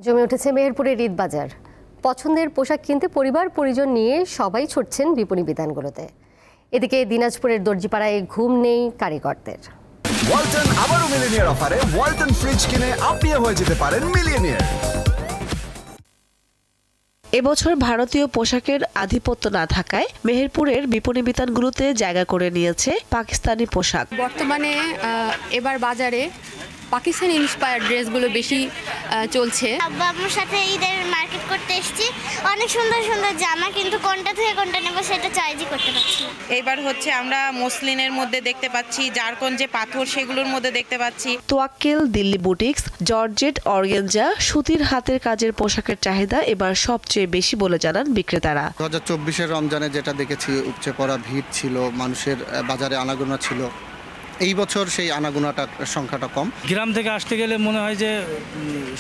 জমে উঠেছে মেহেরপুরের ঈদ বাজার। পছন্দের পোশাক কিনতে পরিবার পরিজন নিয়ে সবাই ছুটছেন বিপণী বিতানগুলোতে। এদিকে দিনাজপুরের দর্জিপাড়ায় ঘুম নেই কারিগরদের। ওয়ালটন আবারও মিলিয়নিয়ার অফারে ওয়ালটন ফ্রিজ কিনে আপনিও হয়ে যেতে পারেন মিলিয়নিয়ার। এবছর ভারতীয় পোশাকের আধিপত্য না থাকায় মেহেরপুরের বিপণী বিতানগুলোতে জায়গা করে নিয়েছে পাকিস্তানি পোশাক। বর্তমানে এবার বাজারে পাকিস্তানি ইন্সপায়ার্ড ড্রেসগুলো বেশি চলছে। আব্বুর সাথে ঈদের মার্কেট করতে এসেছি, অনেক সুন্দর সুন্দর জামা, কিন্তু কোনটা থেকে কোনটা নেব সেটা চয়েসই করতে পারছি। এইবার হচ্ছে আমরা মসলিনের মধ্যে দেখতে পাচ্ছি, জারকন যে পাথর সেগুলোর মধ্যে দেখতে পাচ্ছি। তোয়াক্কেল, দিল্লি বুটিক্স, জর্জেট, অর্গেঞ্জা, সুতির হাতের কাজের পোশাকের চাহিদা এবার সবচেয়ে বেশি বলে জানান বিক্রেতারা। 2024-এর রমজানে যেটা দেখেছি, উপচে পড়া ভিড় ছিল, মানুষের বাজারে আনাগোনা ছিল। এই বছর সেই আনাগোনাটার সংখ্যাটা কম। গ্রাম থেকে আসতে গেলে মনে হয় যে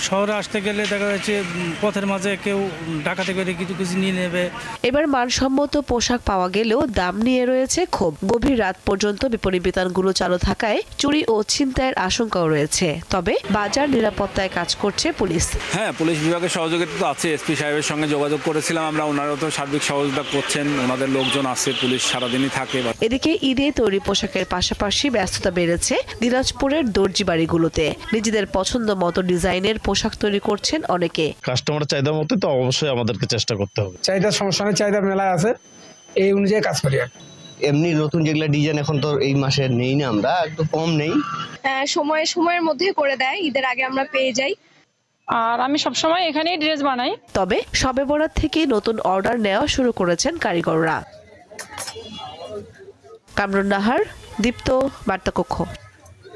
শহরে আসতে গেলে দেখা যাচ্ছে পথের মাঝে কেউ ডাকাতি করে কিছু কিছু নিয়ে নেবে। এবার মানসম্মত পোশাক পাওয়া গেলেও দাম নিয়ে রয়েছে ক্ষোভ। গভীর রাত পর্যন্ত বিপণী বিতানগুলো চালু থাকায় চুরি ও ছিনতাইয়ের আশঙ্কাও রয়েছে। তবে বাজার নিরাপত্তায় কাজ করছে পুলিশ। হ্যাঁ, পুলিশ বিভাগের সহযোগিতা তো আছে। এসপি সাহেবের সঙ্গে যোগাযোগ করেছিলাম আমরা, ওনারাও তো সার্বিক সহযোগিতা করছেন, ওনাদের লোকজন আছে, পুলিশ সারাদিনই থাকে। এদিকে ঈদে তৈরি পোশাকের পাশাপাশি ব্যস্ততা বেড়েছে দিনাজপুরের দর্জি বাড়িগুলোতে। নিজেদের পছন্দ মতো ডিজাইনের পোশাক তৈরি করছেন অনেকে। কাস্টমারের চাহিদা মতো তো অবশ্যই আমাদেরকে চেষ্টা করতে হবে। চাহিদার সমস্যা নেই, চাহিদা মেলায় আছে, এই অনুযায়ী কাজ করি। এমনি নতুন যেগুলা ডিজাইন এখন তো এই মাসে নেই না, আমরা একটু কম নেই, সময়ের মধ্যে করে দেয়, ঈদের আগে আমরা পেয়ে যাই। আর আমি সবসময় এখানেই ড্রেস বানাই। তবে শবে বরাত থেকে নতুন অর্ডার নেওয়া শুরু করেছেন কারিগররা। কামরুন নাহার, দীপ্ত, বার্তা কক্ষ।